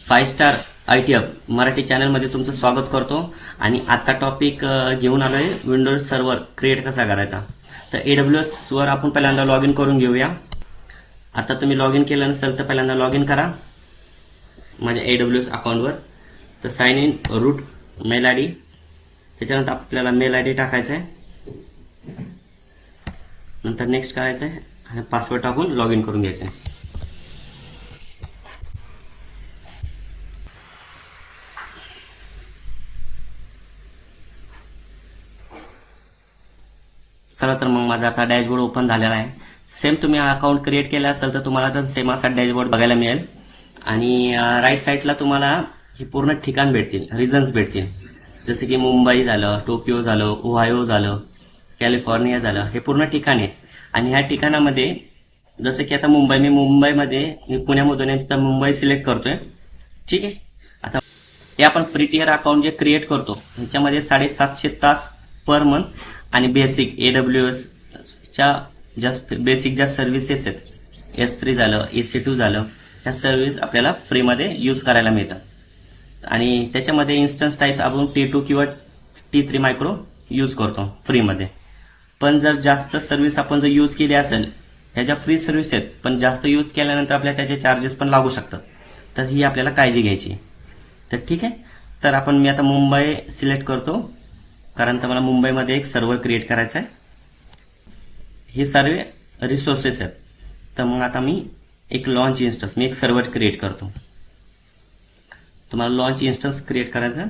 Five star IT hub Marathi चॅनलमध्ये तुमचं स्वागत करतो आणि आजचा टॉपिक घेऊन आलोय विंडोज सर्व्हर क्रिएट कसा करायचा। तर AWS वर आपण पहिल्यांदा लॉग इन करून घेऊया। आता तुम्ही लॉग इन केलं नसेल तर पहिल्यांदा लॉग इन करा माझ्या AWS अकाउंटवर। तर sign in root mail ID, त्याच्यानंतर आपल्याला मेल ID टाकायचा आहे, नंतर नेक्स्ट करायचं आहे आणि पासवर्ड टाकून लॉग इन करून घ्यायचं आहे। चला तर मग माझा आता डॅशबोर्ड ओपन झालेला आहे। सेम तुम्ही अकाउंट क्रिएट केलं असेल तर तुम्हाला तर सेम असा डॅशबोर्ड बघायला मिळेल आणि राईट साईडला तुम्हाला हे पूर्ण ठिकाण भेटतील, रिजन्स भेटतील, जसे की मुंबई झालं, टोकियो झालं, ओहायो झालं, कॅलिफोर्निया झालं, हे पूर्ण ठिकाण आहे। आणि ह्या ठिकाणामध्ये जसं की आता मी मुंबईमध्ये मी पुण्यामधून आहे तर मुंबई सिलेक्ट करतोय, ठीक आहे। आता हे आपण फ्री टियर अकाउंट जे क्रिएट करतो ह्याच्यामध्ये 750 तास पर मंथ आणि बेसिक AWS च्या बेसिक ज्या सर्व्हिसेस आहेत, S3 झालं, EC2 झालं, ह्या सर्व्हिस आपल्याला फ्रीमध्ये यूज करायला मिळतात। आणि त्याच्यामध्ये इन्स्टन्स टाईप्स आपण T2 किंवा T3 मायक्रो यूज करतो फ्रीमध्ये। पण जर जास्त सर्व्हिस आपण जर यूज केली असेल, ह्याच्या फ्री सर्व्हिस आहेत पण जास्त यूज केल्यानंतर आपल्याला त्याचे चार्जेस पण लागू शकतात, तर ही आपल्याला काळजी घ्यायची। तर ठीक आहे, तर मी आता मुंबई सिलेक्ट करतो कारण तर मला मुंबईमध्ये एक सर्व्हर क्रिएट करायचा आहे। हे सर्व रिसोर्सेस आहेत। तर मग आता मी एक लॉन्च इन्स्टन्स, मी एक सर्व्हर क्रिएट करतो। तुम्हाला लॉन्च इन्स्टन्स क्रिएट करायचं,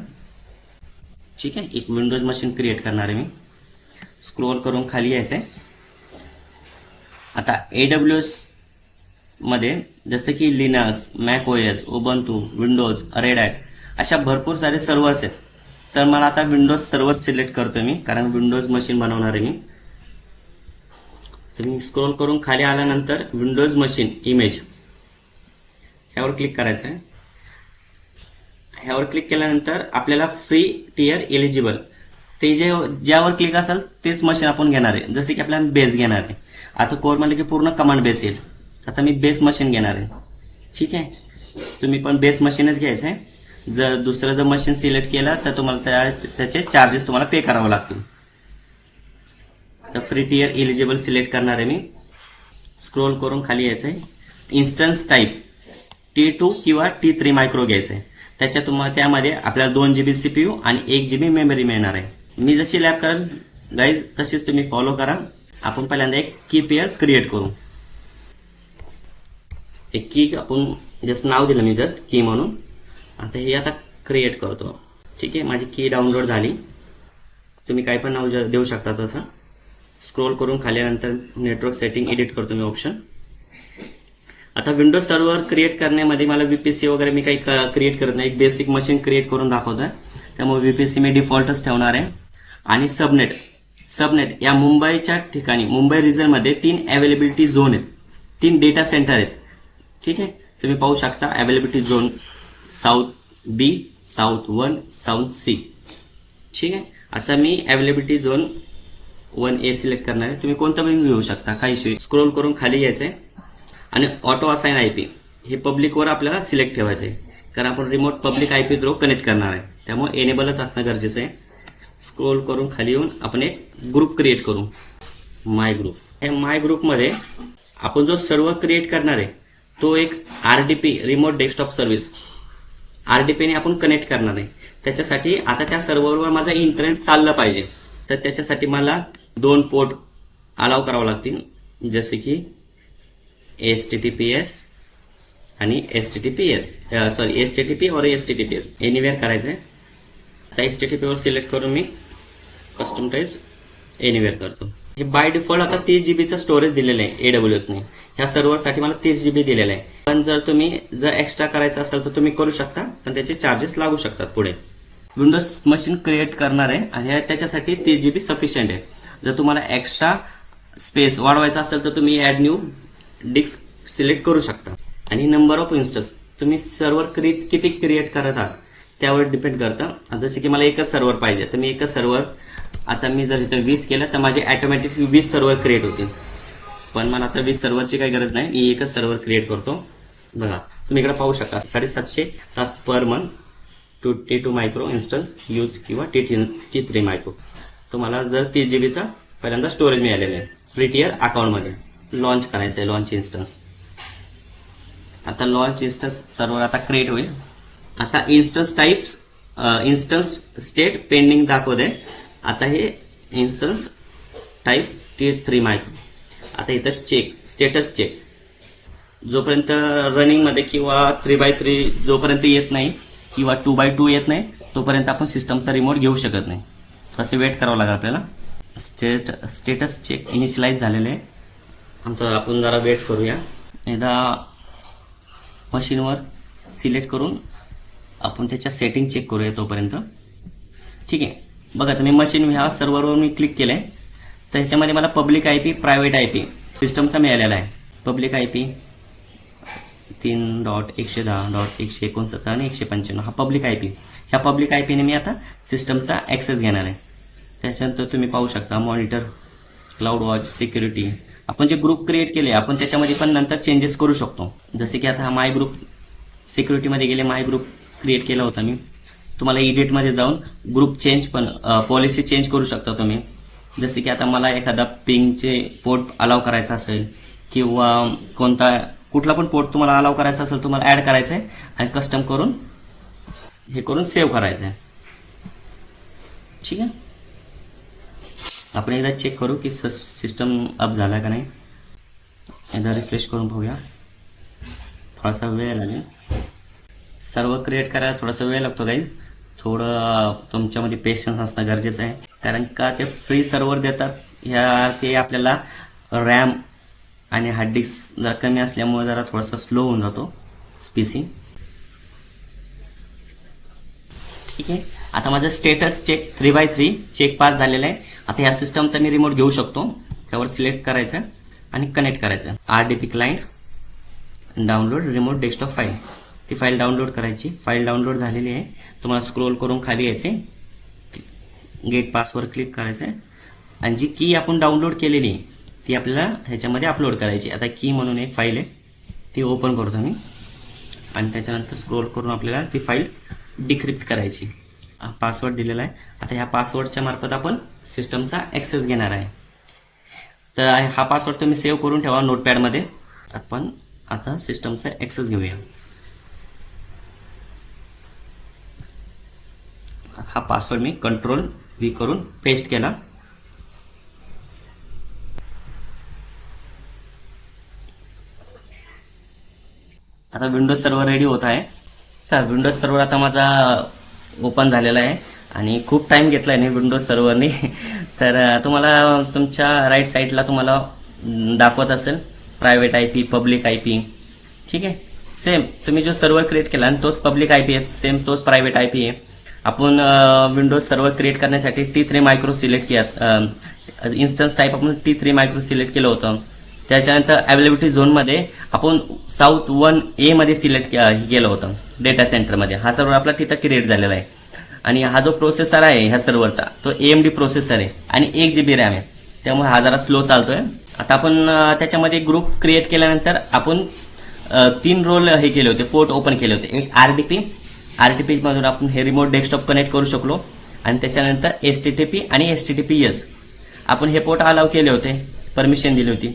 ठीक आहे। एक विंडोज मशीन क्रिएट करणार आहे मी। स्क्रोल करून खाली यायचं आहे। आता AWS मध्ये जसे की Linux, Mac OS, Ubuntu, Windows, Red Hat अशा भरपूर सारे सर्व्हर्स आहेत। तर मला आता विंडोज सर्व्हर सिलेक्ट करतोय मी, कारण विंडोज मशीन बनवणार आहे मी। तुम्ही स्क्रोल करून खाली आल्यानंतर विंडोज मशीन इमेज ह्यावर क्लिक करायचं आहे। ह्यावर क्लिक केल्यानंतर आपल्याला फ्री टियर एलिजिबल ते ज्यावर क्लिक असेल तेच मशीन आपण घेणार आहे। जसे की आपल्याला बेस घेणार आहे, आता कोर म्हणलं की पूर्ण कमांड बेस येईल। आता मी बेस मशीन घेणार आहे, ठीक आहे। तुम्ही पण बेस मशीनच घ्यायचं आहे। जर दुसरं मशीन सिलेक्ट केलं तर तुम्हाला त्याचे चार्जेस तुम्हाला पे करावे लागतील। तर फ्री टियर एलिजिबल सिलेक्ट करणार आहे मी। स्क्रोल करून खाली यायचं आहे। इन्स्टन्स टाईप T2 किंवा T3 मायक्रो घ्यायचं आहे। त्यामध्ये आपल्याला 2 GB CPU आणि 1 GB मेमरी मिळणार आहे। मी जशी लॅब कराल गाईज तशीच तुम्ही फॉलो करा। आपण पहिल्यांदा एक की पेअर क्रिएट करू। एक की आपण जस्ट नाव दिलं मी, जस्ट की म्हणून। आता हे आता क्रिएट करतो, ठीक आहे। माझी की डाउनलोड झाली, तुम्ही काही पण नाव देऊ शकता तसं। स्क्रोल करून खाली नंतर नेटवर्क सेटिंग एडिट करतो मी ऑप्शन। आता विंडोज सर्व्हर क्रिएट करण्यामध्ये मला VPC वगैरे मी काही क्रिएट करत नाही, एक बेसिक मशीन क्रिएट करून दाखवतोय, त्यामुळे VPC मी डिफॉल्टच ठेवणार आहे। आणि सबनेट या मुंबईच्या ठिकाणी मुंबई रिजनमध्ये 3 अवेलेबिलिटी झोन आहेत, 3 डेटा सेंटर आहेत, ठीक आहे। तुम्ही पाहू शकता availability zone south B, south 1, south C, ठीक आहे। आता मी अवेलेबिलिटी झोन 1A सिलेक्ट करणार आहे। तुम्ही कोणतं पण घेऊ शकता, काही इश्यू। स्क्रोल करून खाली यायचंय आणि ऑटो असाइन IP हे पब्लिकवर आपल्याला सिलेक्ट ठेवायचं आहे, कारण आपण remote public IP through connect करणार आहे, त्यामुळे एनेबलच असणं गरजेचं आहे। स्क्रोल करून खाली येऊन आपण एक ग्रुप क्रिएट करू, माय ग्रुप। या माय ग्रुपमध्ये आपण जो सर्व्हर क्रिएट करणार आहे तो एक RDP remote desktop service RDP ने आपण कनेक्ट करणार आहे। त्याच्यासाठी आता त्या सर्व्हरवर माझा इंटरनेट चाललं पाहिजे, तर त्याच्यासाठी मला 2 पोर्ट अलाव करावं लागतील, जसे की HTTPS आणि HTTP और HTTPS एनिवेअर करायचं आहे। आता HTTP वर सिलेक्ट करून मी कस्टम टाईप एनिवेअर करतो। हे बाय डिफॉल्ट आता 30 GB स्टोरेज दिलेलं आहे AWS ने। ह्या सर्व्हरसाठी मला 30 GB दिलेलं आहे, पण जर एक्स्ट्रा करायचं असेल तर तुम्ही करू शकता, पण त्याचे चार्जेस लागू शकतात पुढे। विंडोज मशीन क्रिएट करणार आहे आणि त्याच्यासाठी 30 GB सफिशियंट आहे। जर तुम्हाला एक्स्ट्रा स्पेस वाढवायचा असेल तर तुम्ही ऍड न्यू डिस्क सिलेक्ट करू शकता। आणि नंबर ऑफ इन्स्टन्स तुम्ही सर्व्हर किती क्रिएट करत आहात त्यावर डिपेंड करतं। जसे की मला एकच सर्व्हर पाहिजे तर मी एकच सर्व्हर, आता मी जर इथं 20 केलं तर माझे ऑटोमॅटिक 20 सर्व्हर क्रिएट होतील, पण मला आता 20 सर्व्हरची काही गरज नाही, मी एकच सर्व्हर क्रिएट करतो। बघा तुम्ही इकडे पाहू शकता 750 तास per month T2 micro instance use किंवा T3 मायक्रो. तुम्हाला जर 30 GB चा पहिल्यांदा स्टोरेज मिळालेलं आहे फ्री टियर अकाउंटमध्ये. लॉन्च करायचं आहे लॉन्च इन्स्टन्स. आता लॉन्च इन्स्टन्स सर्व्हर आता क्रिएट होईल. आता instance types instance state pending दाखवते. आता हे इन्स्टन्स टाईप T3 मायक्रो. आता इथं चेक स्टेटस चेक जोपर्यंत रनिंग मध्ये किंवा 3x3 जोपर्यंत येत नाही किंवा 2x2 येत नाही तोपर्यंत आपण सिस्टमचा रिमोट घेऊ शकत नाही. थोडंसं वेट करावं लागेल आपल्याला. स्टेटस चेक इनिशियलाइज झालेले आहे आमचं. आपण जरा वेट करूया. एकदा मशीनवर सिलेक्ट करून आपण त्याच्या सेटिंग चेक करूया तोपर्यंत. ठीक आहे. बघा तुम्ही मशीन ह्या सर्व्हरवर मी क्लिक केलंय तर ह्याच्यामध्ये मला पब्लिक IP प्रायव्हेट IP सिस्टमचा मिळालेला आहे. पब्लिक IP 3.110.169 आणि 195 हा पब्लिक IP. ह्या पब्लिक IP ने मी आता सिस्टमचा ऍक्सेस घेणार आहे. त्याच्यानंतर तुम्ही पाहू शकता मॉनिटर, क्लाउड वॉच, सिक्युरिटी. आपण जे ग्रुप क्रिएट केले आपण त्याच्यामध्ये पण नंतर चेंजेस करू शकतो. जसे की आता हा माय ग्रुप सिक्युरिटीमध्ये गेले माय ग्रुप क्रिएट केला होता मी. तुम्हाला एडिटमध्ये जाऊन ग्रुप चेंज पण पॉलिसी चेंज करू शकता तुम्ही. जसे की आता मला एखादा पिंगचे पोर्ट अलाव करायचा असेल किंवा कुठला पण पोर्ट तुम्हाला अलाव करायचा असेल तुम्हाला ऍड करायचं आहे आणि कस्टम करून हे करून सेव्ह करायचं आहे. ठीक आहे. आपण एकदा चेक करू की सिस्टम अप झाला का नाही. एकदा रिफ्रेश करून बघूया. थोडासा वेळ लागेल. सर्व क्रिएट करायला थोडासा वेळ लागतो काही. थोडं तुमच्यामध्ये पेशन्स असणं गरजेचं आहे. कारण का ते फ्री सर्व्हर देतात ते आपल्याला रॅम आणि हार्ड डिस्क जरा कमी असल्यामुळे जरा थोडासा स्लो होऊन जातो PC. ठीक आहे. आता माझं status check 3x3 cheque pass झालेलं आहे. आता या सिस्टमचा मी रिमोट घेऊ शकतो. त्यावर सिलेक्ट करायचं आणि कनेक्ट करायचं. RDP client, download remote desktop file. ती फाईल डाउनलोड करायची. फाईल डाउनलोड झालेली आहे. तुम्हाला स्क्रोल करून खाली यायचे, गेट पासवर क्लिक करायचं आणि जी की आपण डाउनलोड केलेली ती आपल्याला ह्याच्यामध्ये अपलोड करायची. आता की म्हणून एक फाईल आहे ती ओपन करतो मी आणि त्याच्यानंतर स्क्रोल करून आपल्याला ती फाईल डिक्रिप्ट करायची. पासवर्ड दिलेला आहे. आता ह्या पासवर्डच्या मार्फत आपण सिस्टमचा ऍक्सेस घेणार आहे. तर हा पासवर्ड तुम्ही सेव्ह करून ठेवा नोटपॅडमध्ये. आपण आता सिस्टमचा ऍक्सेस घेऊया. हा पासवर्ड मी Ctrl+V करून पेस्ट केला. आता विंडोज सर्व्हर रेडी होत आहे. तर विंडोज सर्व्हर आता माझा ओपन झालेला आहे आणि खूप टाइम घेतलाय नाही विंडोज सर्व्हरने. तर तुम्हाला तुमच्या राईट साईडला तुम्हाला दाखवत असेल प्रायव्हेट IP, पब्लिक IP. ठीक आहे. सेम तुम्ही जो सर्व्हर क्रिएट केला आणि तोच पब्लिक IP आहे, सेम तोच प्रायव्हेट IP आहे. आपण विंडोज सर्व्हर क्रिएट करण्यासाठी T3 मायक्रो सिलेक्ट केला. इन्स्टन्स टाईप आपण T3 मायक्रो सिलेक्ट केलं होतं. त्याच्यानंतर अवेलेबिलिटी झोनमध्ये आपण साऊथ 1A मध्ये सिलेक्ट केलं होतं डेटा सेंटरमध्ये. हा सर्व्हर आपला तिथं क्रिएट झालेला आहे आणि हा जो प्रोसेसर आहे ह्या सर्व्हरचा तो AMD प्रोसेसर आहे आणि 1 GB रॅम आहे. त्यामुळे हा जरा स्लो चालतोय. आता आपण त्याच्यामध्ये ग्रुप क्रिएट केल्यानंतर आपण 3 रोल हे केले होते, पोर्ट ओपन केले होते. एक RDP मधून आपण हे रिमोट डेस्कटॉप कनेक्ट करू शकलो आणि त्याच्यानंतर HTTP आणि HTTPS आपण हे पोर्ट अलाव केले होते, परमिशन दिली होती.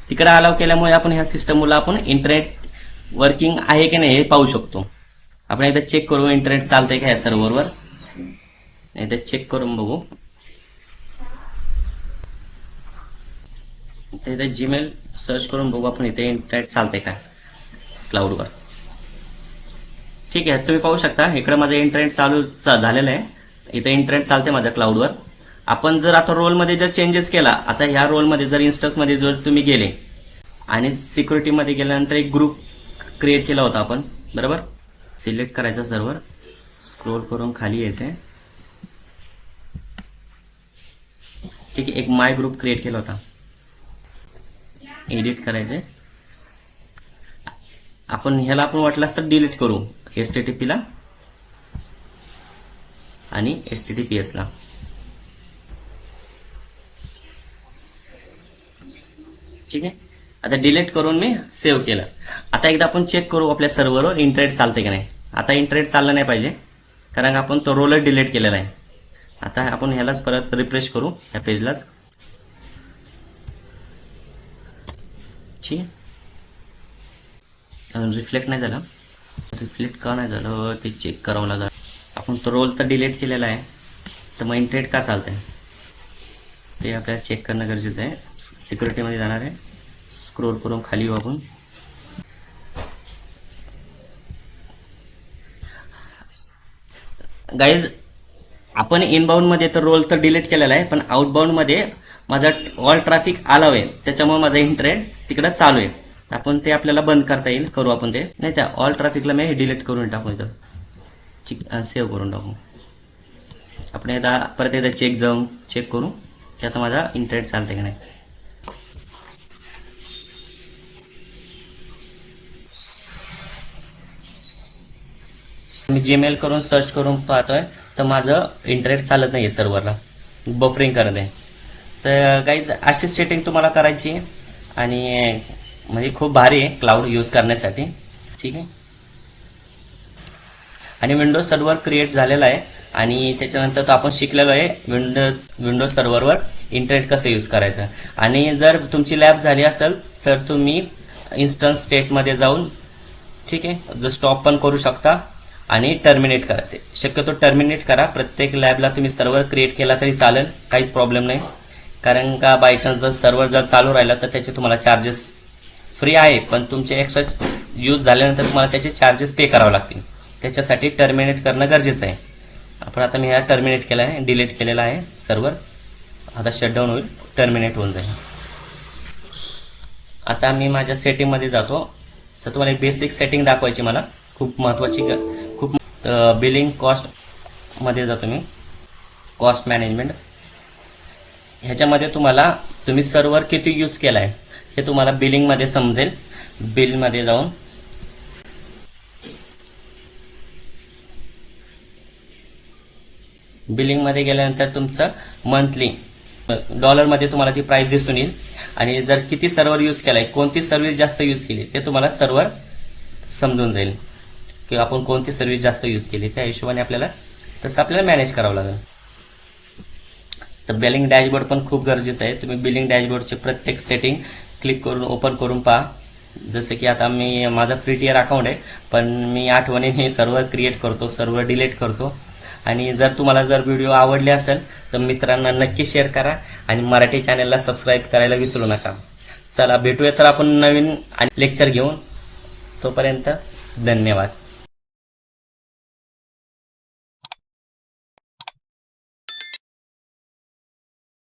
तिकडे अलाव केल्यामुळे आपण ह्या सिस्टमला आपण इंटरनेट वर्किंग आहे की नाही हे पाहू शकतो. आपण एकदा चेक करू इंटरनेट चालतंय का या सर्व्हरवर. एकदा चेक करून बघू. इथे जीमेल सर्च करून बघू आपण इथे इंटरनेट चालतंय का क्लाउडवर. ठीक आहे. तुम्ही पाहू शकता इकडे माझं इंटरनेट चालू झालेलं आहे. इथे इंटरनेट चालतंय माझ्या क्लाउडवर. आपण जर आता रोलमध्ये जर चेंजेस केला, आता ह्या रोलमध्ये जर इन्स्टन्समध्ये जर तुम्ही गेले आणि सिक्युरिटीमध्ये गेल्यानंतर एक ग्रुप क्रिएट केला होता आपण, बरोबर. सिलेक्ट करायचा सर्व्हर, स्क्रोल करून खाली यायचंय. ठीक आहे. एक माय ग्रुप क्रिएट केला होता, एडिट करायचंय. आपण ह्याला आपण वाटलं तर डिलीट करू, HTTP ला आणि HTTPS ला. ठीक आहे. आता डिलीट करून मी सेव्ह केलं. आता एकदा आपण चेक करू आपल्या सर्व्हरवर इंटरनेट चालते की नाही. आता इंटरनेट चाललं नाही पाहिजे कारण आपण तो रोलच डिलीट केलेला आहे. आता आपण ह्यालाच परत रिफ्रेश करू ह्या पेजलाच. ठीक आहे, अजून रिफ्लेक्ट नाही झालं. रिफ्लेक्ट का नाही झालं ते चेक करावं लागलं. आपण तो रोल तर डिलीट केलेला आहे, तर मग इंटरनेट का चालतंय ते आपल्याला चेक करणं गरजेचं आहे. सिक्युरिटीमध्ये जाणार आहे, स्क्रोल करून खाली येऊ आपण. गाईज आपण इनबाउंड मध्ये तर रोल तर डिलीट केलेला आहे, पण आउटबाउंड मध्ये माझा ऑल ट्रॅफिक आलाव आहे, त्याच्यामुळे माझा इंटरनेट तिकडं चालू आहे. आपण ते आपल्याला बंद करता येईल, करू आपण ते. नाही त्या ऑल ट्रॅफिकला मी डिलीट करून टाकू, इथं सेव्ह करून टाकू. आपण एकदा परत एकदा चेक करू की आता माझा इंटरनेट चालतंय की नाही. मी जीमेल करून सर्च करून पाहतोय तर माझं इंटरनेट चालत नाहीये, सर्व्हरला बफरिंग करत आहे. तर गाईज अशी सेटिंग तुम्हाला करायची आहे आणि म्हणजे खूप भारी आहे क्लाउड यूज करण्यासाठी. ठीक आहे, आणि विंडोज सर्व्हर क्रिएट झालेला आहे आणि त्याच्यानंतर तो आपण शिकलेलो आहे विंडोज सर्व्हरवर इंटरनेट कसं यूज करायचं. आणि जर तुमची लॅब झाली असेल तर तुम्ही इन्स्टन्स स्टेटमध्ये जाऊन, ठीक आहे, जर स्टॉप पण करू शकता आणि टर्मिनेट करायचे. शक्यतो टर्मिनेट करा. प्रत्येक लॅबला तुम्ही सर्व्हर क्रिएट केला तरी चालेल, काहीच प्रॉब्लेम नाही. कारण का बाय चान्स जर सर्व्हर जर चालू राहिलं तर त्याचे तुम्हाला चार्जेस फ्री आहे, पण तुमचे एक्स्ट्रा यूज झाल्यानंतर तुम्हाला त्याचे चार्जेस पे करावे लागतील. त्याच्यासाठी टर्मिनेट करणं गरजेचं आहे. आपण आता मी ह्या टर्मिनेट केला आहे, डिलीट केलेला आहे सर्व्हर. आता शटडाऊन होईल, टर्मिनेट होऊन जाईल. आता मी माझ्या सेटिंगमध्ये जातो. तर तुम्हाला एक बेसिक सेटिंग दाखवायची मला, खूप महत्त्वाची. खूप बिलिंग कॉस्ट मध्ये जातो मी, कॉस्ट मॅनेजमेंट. ह्याच्यामध्ये तुम्ही सर्व्हर किती यूज केलाय हे तुम्हाला बिलिंग मध्ये समजेल. बिल मध्ये जाऊन बिलिंग मध्ये गेल्यानंतर तुमचं मंथली डॉलरमध्ये तुम्हाला ती प्राइस दिसून येईल. आणि जर किती सर्व्हर यूज केलाय, कोणती सर्व्हिस जास्त यूज केली ते तुम्हाला सर्व्हर समजून जाईल की आपण कोणती सर्व्हिस जास्त यूज केली. त्या हिशोबाने आपल्याला तसं आपल्याला मॅनेज करावं लागेल. तर बिलिंग डॅशबोर्ड पण खूप गरजेचं आहे. तुम्ही बिलिंग डॅशबोर्डचे प्रत्येक सेटिंग क्लिक करून ओपन करून पहा. जसं की आता माझा फ्री टियर अकाउंट आहे, पण मी आठवणीने सर्व्हर क्रिएट करतो, सर्व्हर डिलीट करतो. आणि जर तुम्हाला व्हिडिओ आवडले असेल तर मित्रांना नक्की शेअर करा आणि मराठी चॅनलला सबस्क्राईब करायला विसरू नका. चला भेटूया तर आपण नवीन लेक्चर घेऊन. तोपर्यंत धन्यवाद.